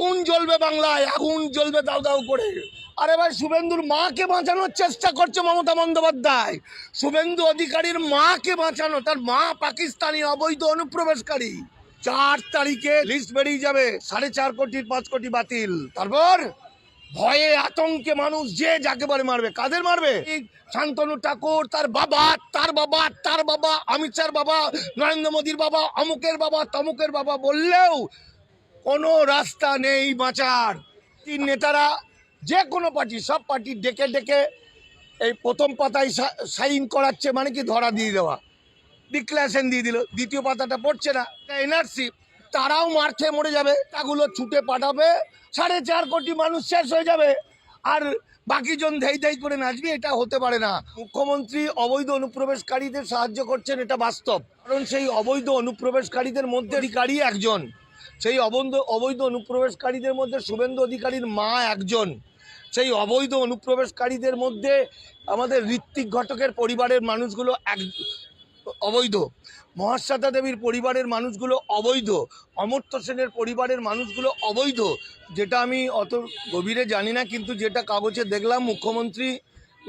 আগুন জ্বলবে বাংলায়, আগুন জ্বলবে দাউ দাউ করে। আরে ভাই, শুভেন্দুর মাকে বাঁচানোর চেষ্টা করছে মমতা বন্দ্যোপাধ্যায়। শুভেন্দু অধিকারীর মাকে বাঁচানো, তার মা পাকিস্তানি অবৈধ অনুপ্রবেশকারী। 4 তারিখে লিস্ট বেরিয়ে যাবে, 4.5 কোটির 5 কোটি বাতিল। তারপর ভয়ে আতঙ্কে মানুষ যে যাকে বলে মারবে। কাদের মারবে? শান্তনু ঠাকুর, তার বাবা, তার বাবা, তার বাবা, অমিত শাহর বাবা, নরেন্দ্র মোদীর বাবা, অমুকের বাবা, তমুকের বাবা বললেও কোনো রাস্তা নেই বাঁচার। তিন নেতারা যে কোনো পার্টি, সব পার্টি ডেকে ডেকে এই প্রথম পাতায় সাইন করাচ্ছে, মানে কি ধরা দিয়ে দেওয়া, ডিক্লারেশন দিয়ে দিল। দ্বিতীয় পাতাটা পড়ছে না, এনআরসি। তারাও মার খেয়ে মরে যাবে, তাগুলো ছুটে পাঠাবে, 4.5 কোটি মানুষ শেষ হয়ে যাবে, আর বাকিজন ধেই ধেই করে নাচবে। এটা হতে পারে না। মুখ্যমন্ত্রী অবৈধ অনুপ্রবেশকারীদের সাহায্য করছেন, এটা বাস্তব। কারণ সেই অবৈধ অনুপ্রবেশকারীদের মধ্যে অধিকারী একজন, সেই অবৈধ অনুপ্রবেশকারীদের মধ্যে শুভেন্দু অধিকারীর মা একজন, সেই অবৈধ অনুপ্রবেশকারীদের মধ্যে আমাদের ঋত্বিক ঘটকের পরিবারের মানুষগুলো অবৈধ, মহাশ্বেতা দেবীর পরিবারের মানুষগুলো অবৈধ, অমর্ত্য সেনের পরিবারের মানুষগুলো অবৈধ। যেটা আমি অত গভীরে জানি না, কিন্তু যেটা কাগজে দেখলাম, মুখ্যমন্ত্রী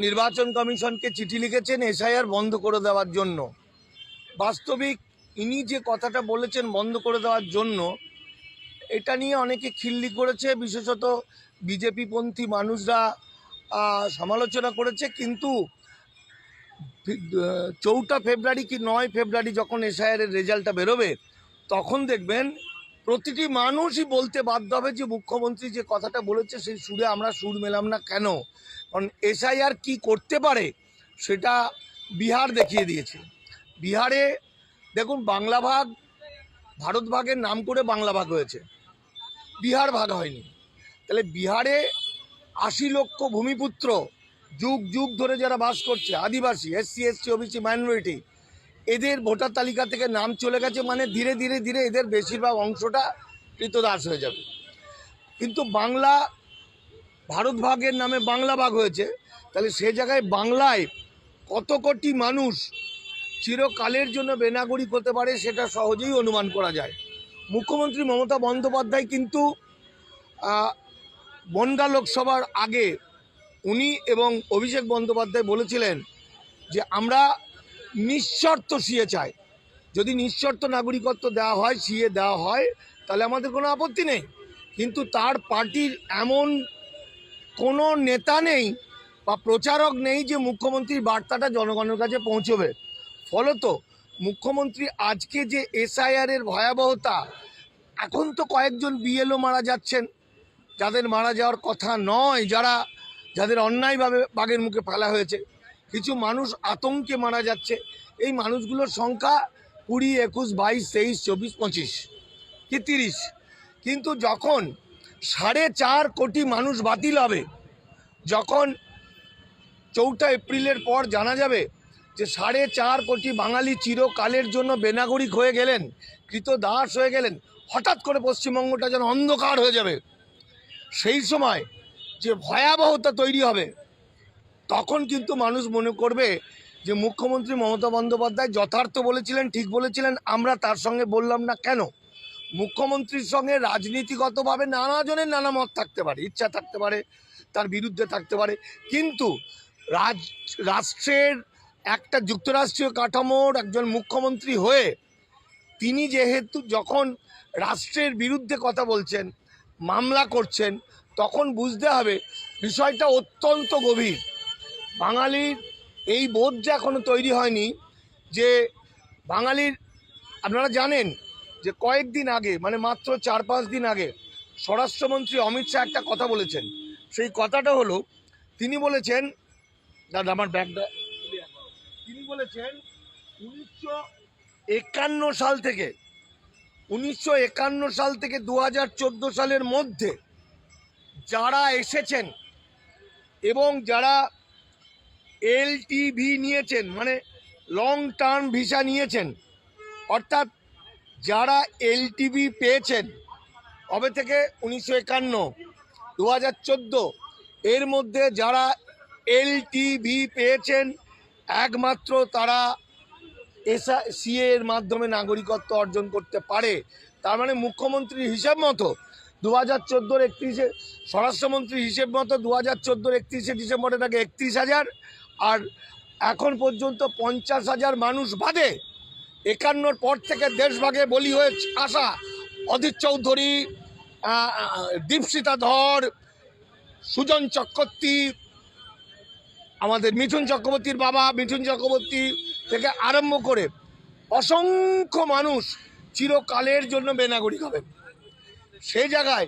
নির্বাচন কমিশনকে চিঠি লিখেছেন এসআইআর বন্ধ করে দেওয়ার জন্য। বাস্তবিক ইনি যে কথাটা বলেছেন বন্ধ করে দেওয়ার জন্য, এটা নিয়ে অনেকে খিল্লি করেছে, বিশেষত বিজেপিপন্থী মানুষরা সমালোচনা করেছে। কিন্তু 4 ফেব্রুয়ারি কি 9 ফেব্রুয়ারি যখন এসআইআরের রেজাল্টটা বেরোবে, তখন দেখবেন প্রতিটি মানুষই বলতে বাধ্য হবে যে মুখ্যমন্ত্রী যে কথাটা বলেছে সেই সুরে আমরা সুর মেলাম না কেন। কারণ এসআইআর কি করতে পারে সেটা বিহার দেখিয়ে দিয়েছে। বিহারে দেখুন, বাংলা ভাগ, ভারত ভাগের নাম করে বাংলা ভাগ হয়েছে, বিহার ভাগ হয়নি। তাহলে বিহারে 80 লক্ষ ভূমিপুত্র, যুগ যুগ ধরে যারা বাস করছে, আদিবাসী, এসসি এসটি ওবিসি মাইনরিটি, এদের ভোটার তালিকা থেকে নাম চলে গেছে। মানে ধীরে ধীরে ধীরে এদের বেশিরভাগ অংশটা কৃতদাস হয়ে যাবে। কিন্তু বাংলা, ভারত ভাগের নামে বাংলা ভাগ হয়েছে, তাহলে সে জায়গায় বাংলায় কত কোটি মানুষ চিরকালের জন্য বেনাগরিক হতে পারে সেটা সহজেই অনুমান করা যায়। মুখ্যমন্ত্রী মমতা বন্দ্যোপাধ্যায় কিন্তু বনগাঁ লোকসভার আগে উনি এবং অভিষেক বন্দ্যোপাধ্যায় বলেছিলেন যে আমরা নিঃশর্ত সিএ চাই। যদি নিঃশর্ত নাগরিকত্ব দেওয়া হয়, সিএ দেওয়া হয়, তাহলে আমাদের কোনো আপত্তি নেই। কিন্তু তার পার্টির এমন কোনো নেতা নেই বা প্রচারক নেই যে মুখ্যমন্ত্রীর বার্তাটা জনগণের কাছে পৌঁছবে। ফলত মুখ্যমন্ত্রী আজকে যে এসআইআরের ভয়াবহতা, এখন তো কয়েকজন বিএলও মারা যাচ্ছেন, যাদের মারা যাওয়ার কথা নয়, যাদের অন্যায়ভাবে বাঘের মুখে ফেলা হয়েছে। কিছু মানুষ আতঙ্কে মারা যাচ্ছে। এই মানুষগুলোর সংখ্যা 20, 21, 22, 23, 24, 25 কি 30। কিন্তু যখন 4.5 কোটি মানুষ বাতিল হবে, যখন 4 এপ্রিলের পর জানা যাবে যে 4.5 কোটি বাঙালি চিরকালের জন্য বেনাগরিক হয়ে গেলেন, কৃতদাস হয়ে গেলেন, হঠাৎ করে পশ্চিমবঙ্গটা যেন অন্ধকার হয়ে যাবে, সেই সময় যে ভয়াবহতা তৈরি হবে, তখন কিন্তু মানুষ মনে করবে যে মুখ্যমন্ত্রী মমতা বন্দ্যোপাধ্যায় যথার্থ বলেছিলেন, ঠিক বলেছিলেন। আমরা তার সঙ্গে বললাম না কেন? মুখ্যমন্ত্রীর সঙ্গে রাজনীতিগতভাবে নানা জনের নানা মত থাকতে পারে, ইচ্ছা থাকতে পারে, তার বিরুদ্ধে থাকতে পারে, কিন্তু রাষ্ট্রের একটা যুক্তরাষ্ট্রীয় কাঠামোর একজন মুখ্যমন্ত্রী হয়ে তিনি যেহেতু যখন রাষ্ট্রের বিরুদ্ধে কথা বলছেন, মামলা করছেন, তখন বুঝতে হবে বিষয়টা অত্যন্ত গভীর। বাঙালির এই বোধটা এখনো তৈরি হয়নি যে বাঙালির, আপনারা জানেন যে কয়েকদিন আগে, মানে মাত্র 4-5 দিন আগে স্বরাষ্ট্রমন্ত্রী অমিত শাহ একটা কথা বলেছেন। সেই কথাটা হলো, তিনি বলেছেন, দাদা আমার ব্যাগটা, তিনি বলেছেন 1951 সাল থেকে 2014 সালের মধ্যে যারা এসেছেন এবং যারা এলটিভি নিয়েছেন, মানে লং টার্ম ভিসা নিয়েছেন, অর্থাৎ যারা এলটিভি পেয়েছেন কবে থেকে, 1951, 2014, এর মধ্যে যারা এলটিভি পেয়েছেন একমাত্র তারা সিএ এর মাধ্যমে নাগরিকত্ব অর্জন করতে পারে। তার মানে মুখ্যমন্ত্রীর হিসাব মতো 2014 31 স্বরাষ্ট্রমন্ত্রী হিসেব মতো 2014 31 ডিসেম্বরে তাকে 31,000, আর এখন পর্যন্ত 50,000 মানুষ বাদে 51 পর থেকে দেশভাগে বলি হয়ে আসা অধীর চৌধুরী, দীপশিতা ধর, সুজন চক্রবর্তী, আমাদের মিঠুন চক্রবর্তীর বাবা মিঠুন চক্রবর্তী থেকে আরম্ভ করে অসংখ্য মানুষ চিরকালের জন্য বেনাগরিক হবেন। সেই জায়গায়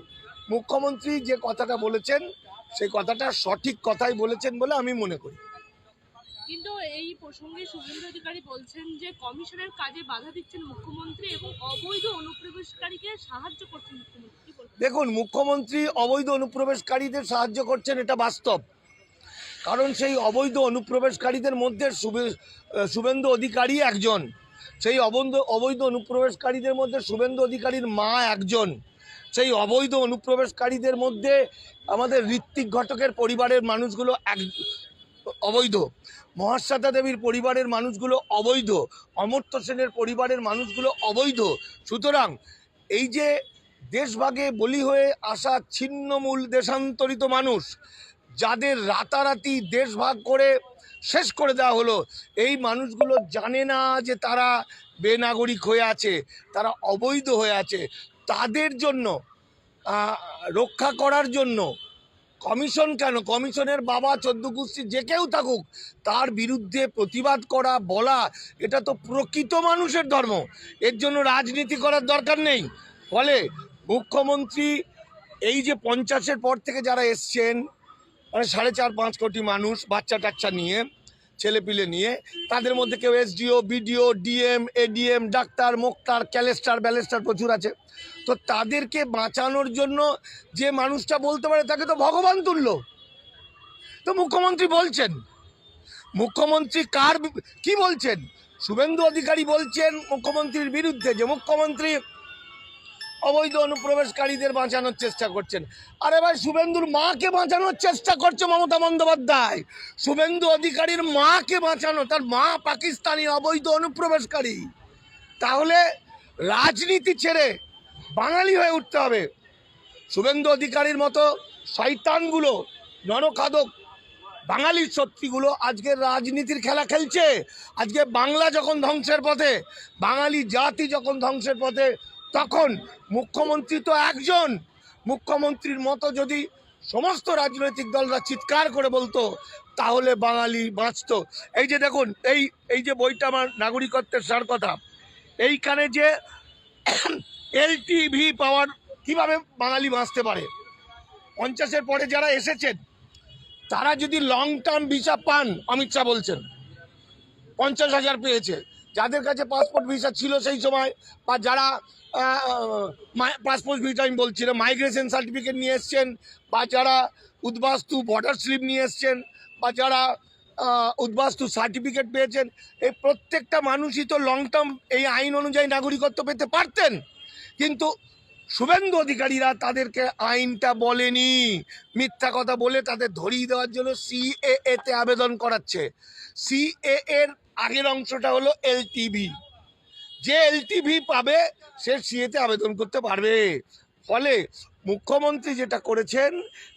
মুখ্যমন্ত্রী যে কথাটা বলেছেন সেই কথাটা সঠিক কথাই বলেছেন বলে আমি মনে করি। কিন্তু এই প্রসঙ্গে শুভেন্দু অধিকারী বলছেন যে কমিশনের কাজে বাধা দিচ্ছেন মুখ্যমন্ত্রী এবং অবৈধ অনুপ্রবেশকারীকে সাহায্য করছেন মুখ্যমন্ত্রী। দেখুন, মুখ্যমন্ত্রী অবৈধ অনুপ্রবেশকারীদের সাহায্য করছেন এটা বাস্তব, কারণ সেই অবৈধ অনুপ্রবেশকারীদের মধ্যে শুভেন্দু অধিকারী একজন, সেই অবৈধ অনুপ্রবেশকারীদের মধ্যে শুভেন্দু অধিকারীর মা একজন, সেই অবৈধ অনুপ্রবেশকারীদের মধ্যে আমাদের ঋত্বিক ঘটকের পরিবারের মানুষগুলো অবৈধ, মহাশ্বেতা দেবীর পরিবারের মানুষগুলো অবৈধ, অমর্ত্য সেনের পরিবারের মানুষগুলো অবৈধ। সুতরাং এই যে দেশভাগে বলি হয়ে আসা ছিন্নমূল দেশান্তরিত মানুষ, যাদের রাতারাতি দেশভাগ করে শেষ করে দেওয়া হলো, এই মানুষগুলো জানে না যে তারা বেনাগরিক হয়ে আছে, তারা অবৈধ হয়ে আছে। তাদের জন্য রক্ষা করার জন্য কমিশন কেন, কমিশনের বাবা 14 গোষ্ঠী যে কেউ থাকুক তার বিরুদ্ধে প্রতিবাদ করা, বলা, এটা তো প্রকৃত মানুষের ধর্ম। এর জন্য রাজনীতি করার দরকার নেই। ফলে মুখ্যমন্ত্রী এই যে 50-এর পর থেকে যারা এসছেন, মানে 4.5-5 কোটি মানুষ বাচ্চা টাচ্চা নিয়ে, ছেলেপিলে নিয়ে, তাদের মধ্যে কেউ SDO, BDO, DM, ADM, doctor, মোক্তার, ক্যালেস্টার, ব্যালেস্টার প্রচুর আছে। তো তাদেরকে বাঁচানোর জন্য যে মানুষটা বলতে পারে তাকে তো ভগবান তুল্য। তো মুখ্যমন্ত্রী বলছেন, মুখ্যমন্ত্রী কি বলছেন? শুভেন্দু অধিকারী বলছেন মুখ্যমন্ত্রীর বিরুদ্ধে যে মুখ্যমন্ত্রী অবৈধ অনুপ্রবেশকারীদের বাঁচানোর চেষ্টা করছেন। আরে ভাই, শুভেন্দুর মাকে বাঁচানোর চেষ্টা করছে মমতা বন্দ্যোপাধ্যায়। শুভেন্দু অধিকারীর মাকে বাঁচানো, তার মা পাকিস্তানি অবৈধ অনুপ্রবেশকারী। তাহলে রাজনীতি ছেড়ে বাঙালি হয়ে উঠতে হবে। শুভেন্দু অধিকারীর মতো শয়তানগুলো, নরখাদক বাঙালির শক্তিগুলো আজকের রাজনীতির খেলা খেলছে। আজকে বাংলা যখন ধ্বংসের পথে, বাঙালি জাতি যখন ধ্বংসের পথে, তখন মুখ্যমন্ত্রী তো একজন। মুখ্যমন্ত্রীর মতো যদি সমস্ত রাজনৈতিক দলরা চিৎকার করে বলতো তাহলে বাঙালি বাঁচত। এই যে দেখুন, এই যে বইটা আমার নাগরিকত্বের সার কথা, এইখানে যে এলটিভি পাওয়ার কিভাবে বাঙালি বাঁচতে পারে, 50-এর পরে যারা এসেছেন তারা যদি লং টার্ম ভিসা পান, অমিত শাহ বলছেন 50,000 পেয়েছে। যাদের কাছে পাসপোর্ট ভিসা ছিল সেই সময়, বা যারা পাসপোর্ট ভিসা আমি বলছি না, মাইগ্রেশন সার্টিফিকেট নিয়ে এসছেন, বা যারা উদ্বাস্তু ভোটার স্লিপ নিয়ে এসছেন, বা যারা উদ্বাস্তু সার্টিফিকেট পেয়েছেন, এই প্রত্যেকটা মানুষই তো লং টার্ম এই আইন অনুযায়ী নাগরিকত্ব পেতে পারতেন। কিন্তু শুভেন্দু অধিকারীরা তাদেরকে আইনটা বলেনি, মিথ্যা কথা বলে তাদের ধরিয়ে দেওয়ার জন্য সিএএ-তে আবেদন করাচ্ছে। সিএএ-এর আগের অংশটা হলো এলটিভি। যে এলটিভি পাবে সে সিএতে আবেদন করতে পারবে। ফলে মুখ্যমন্ত্রী যেটা করেছেন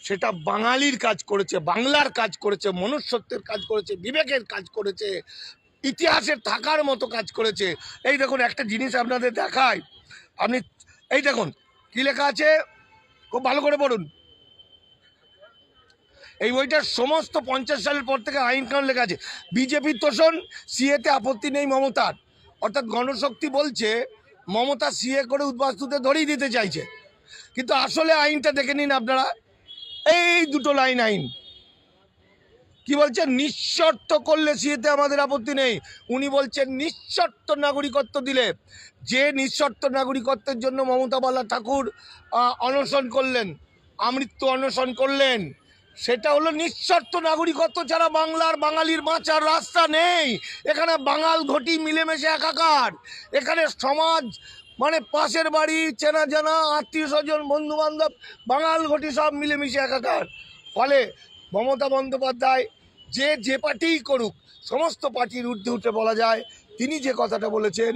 সেটা বাঙালির কাজ করেছে, বাংলার কাজ করেছে, মনুষ্যত্বের কাজ করেছে, বিবেকের কাজ করেছে, ইতিহাসের থাকার মতো কাজ করেছে। এই দেখুন, একটা জিনিস আপনাদের দেখায়, আপনি এই দেখুন কি লেখা আছে, খুব ভালো করে পড়ুন। এই বইটার সমস্ত 50 সালের পর থেকে আইন কানুন লেখা আছে। বিজেপির তোষণ, সিএতে আপত্তি নেই মমতার। অর্থাৎ গণশক্তি বলছে মমতা সিএ করে উদ্বাস্তুদের ধরিয়ে দিতে চাইছে, কিন্তু আসলে আইনটা দেখে নিন আপনারা। এই দুটো লাইন আইন কি বলছে, নিঃশর্ত করলে সিএতে আমাদের আপত্তি নেই। উনি বলছেন নিঃশর্ত নাগরিকত্ব দিলে, যে নিঃশর্ত নাগরিকত্বের জন্য মমতা বালা ঠাকুর অনশন করলেন, আমৃত্যু অনশন করলেন, সেটা হলো নিঃশর্ত নাগরিকত্ব ছাড়া বাংলার বাঙালির বাঁচার রাস্তা নেই। এখানে বাঙাল ঘটি মিলেমিশে একাকার। এখানে সমাজ মানে পাশের বাড়ি, চেনা জানা, আত্মীয় স্বজন, বন্ধু বান্ধব, বাঙাল ঘটি সব মিলেমিশে একাকার। ফলে মমতা বন্দ্যোপাধ্যায় যে পার্টিই করুক, সমস্ত পার্টির ঊর্ধ্বে উঠে বলা যায় তিনি যে কথাটা বলেছেন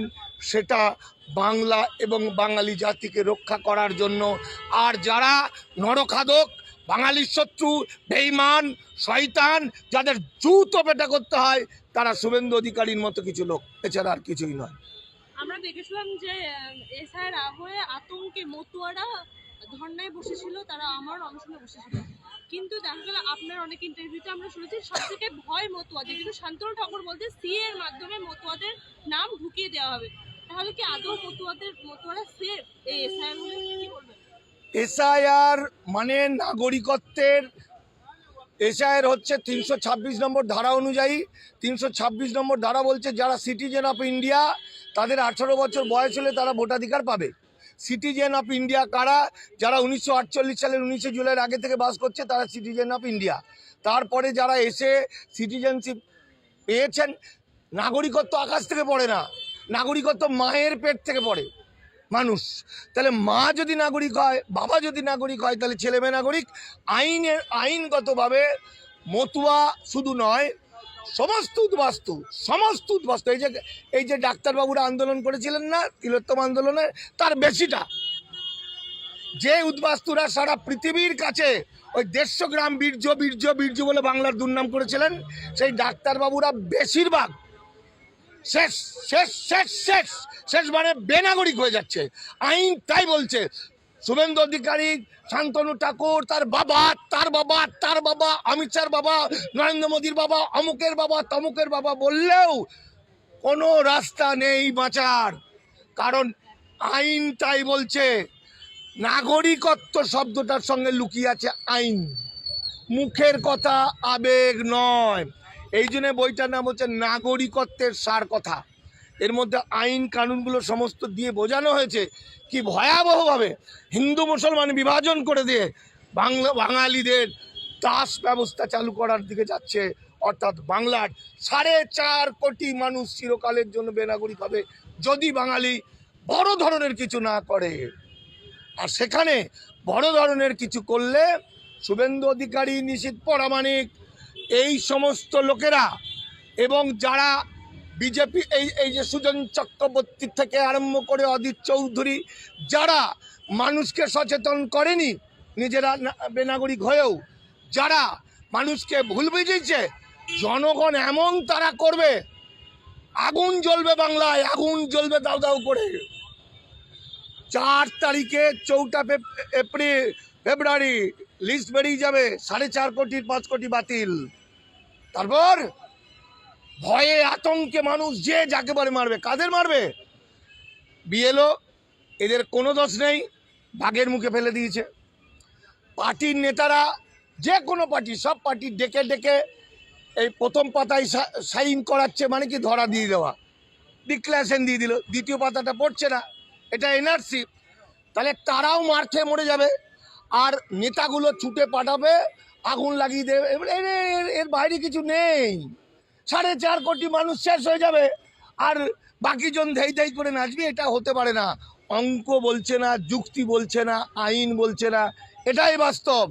সেটা বাংলা এবং বাঙালি জাতিকে রক্ষা করার জন্য। আর যারা নরখাদক, বাঙালির শত্রু, বেঈমান, শয়তান, যাদের জুতো পেটা করতে হয়, তারা শুভেন্দু অধিকারীর মতো কিছু লোক, এছাড়া আর কিছুই নয়। আমরা দেখেছিলাম যে এসআইয়ের আবহে আতঙ্কে মতুয়ারা ধর্নায় বসেছিল, তারা আমার অনশনে বসেছিল, কিন্তু দেখা গেল আপনার অনেক ইন্টারভিউতে আমরা শুনেছি সব থেকে ভয় মতুয়াদের, কিন্তু শান্তনু ঠাকুর বলতে সিএ এর মাধ্যমে মতুয়াদের নাম ঢুকিয়ে দেওয়া হবে। তাহলে কি আদৌ মতুয়ারা সেফ এই এসআইআর হলে? কি বলবেন? এসআইআর মানে নাগরিকত্বের, এসআইআর হচ্ছে 326 নম্বর ধারা অনুযায়ী। 326 নম্বর ধারা বলছে যারা সিটিজেন অফ ইন্ডিয়া, তাদের 18 বছর বয়স হলে তারা ভোটাধিকার পাবে। সিটিজেন অফ ইন্ডিয়া কারা? যারা 1948 সালের 19 জুলাইয়ের আগে থেকে বাস করছে তারা সিটিজেন অফ ইন্ডিয়া। তারপরে যারা এসে সিটিজেনশিপ পেয়েছেন, নাগরিকত্ব আকাশ থেকে পড়ে না, নাগরিকত্ব মায়ের পেট থেকে পড়ে মানুষ। তাহলে মা যদি নাগরিক হয়, বাবা যদি নাগরিক হয়, তাহলে ছেলে মেয়ে নাগরিক। আইনগতভাবে মতুয়া শুধু নয়, সমস্ত উদ্বাস্তু, এই যে ডাক্তারবাবুরা আন্দোলন করেছিলেন না তিলোত্তম আন্দোলনে, তার বেশিটা যে উদ্বাস্তুরা সারা পৃথিবীর কাছে ওই 150 গ্রাম বীর্য বীর্য বীর্য বলে বাংলার দুর্নাম করেছিলেন, সেই ডাক্তারবাবুরা বেশিরভাগ শেষ শেষ শেষ শেষ শেষ মানে বেনাগরিক হয়ে যাচ্ছে। আইন তাই বলছে। শুভেন্দু অধিকারী, শান্তনু ঠাকুর, তার বাবা, তার বাবা, তার বাবা, অমিত শাহর বাবা, নরেন্দ্র মোদীর বাবা, অমুকের বাবা, তমুকের বাবা বললেও কোনো রাস্তা নেই বাঁচার। কারণ আইন তাই বলছে। নাগরিকত্ব শব্দটার সঙ্গে লুকিয়ে আছে আইন, মুখের কথা, আবেগ নয়। এই জন্য বইটার নাম হচ্ছে নাগরিকত্বের সার কথা। এর মধ্যে আইন কানুনগুলো সমস্ত দিয়ে বোঝানো হয়েছে কি ভয়াবহভাবে হিন্দু মুসলমান বিভাজন করে দিয়ে বাঙালিদের দাস ব্যবস্থা চালু করার দিকে যাচ্ছে। অর্থাৎ বাংলার 4.5 কোটি মানুষ চিরকালের জন্য বেনাগরিক হবে যদি বাঙালি বড় ধরনের কিছু না করে। আর সেখানে বড় ধরনের কিছু করলে শুভেন্দু অধিকারী, নিশীথ প্রামাণিক, এই সমস্ত লোকেরা এবং যারা বিজেপি, এই যে সুজন চক্রবর্তী থেকে আরম্ভ করে অদিত চৌধুরী, যারা মানুষকে সচেতন করেনি নিজেরা বেনাগরিক হয়েও, যারা মানুষকে ভুল বুঝিয়েছে, জনগণ এমন তারা করবে, আগুন জ্বলবে বাংলায়, আগুন জ্বলবে দাউ দাউ করে। 4 তারিখে 4 ফেব্রুয়ারি লিস্ট বেরিয়ে যাবে, 4.5 কোটির 5 কোটি বাতিল। তারপর ভয়ে আতঙ্কে মানুষ যে যাকে বলে মারবে। কাদের মারবে? বিএলও, এদের কোনো দোষ নেই, বাঘের মুখে ফেলে দিয়েছে। পার্টির নেতারা, যে কোনো পার্টি, সব পার্টি ডেকে ডেকে এই প্রথম পাতায় সাইন করাচ্ছে, মানে কি ধরা দিয়ে দেওয়া, ডিক্লারেশন দিয়ে দিল, দ্বিতীয় পাতাটা পড়ছে না, এটা এনআরসি। তাহলে তারাও মার খেয়ে মরে যাবে, আর নেতাগুলো ছুটে পাঠাবে, আগুন লাগিয়ে দেবে। এর বাইরে কিছু নেই। 4.5 কোটি মানুষ শেষ হয়ে যাবে, আর বাকিজন ধেই ধেই করে নাচবে। এটা হতে পারে না। অঙ্ক বলছে না, যুক্তি বলছে না, আইন বলছে না, এটাই বাস্তব।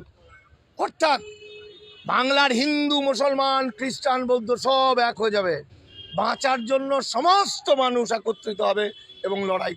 অর্থাৎ বাংলার হিন্দু, মুসলমান, খ্রিস্টান, বৌদ্ধ সব এক হয়ে যাবে। বাঁচার জন্য সমস্ত মানুষ একত্রিত হবে এবং লড়াই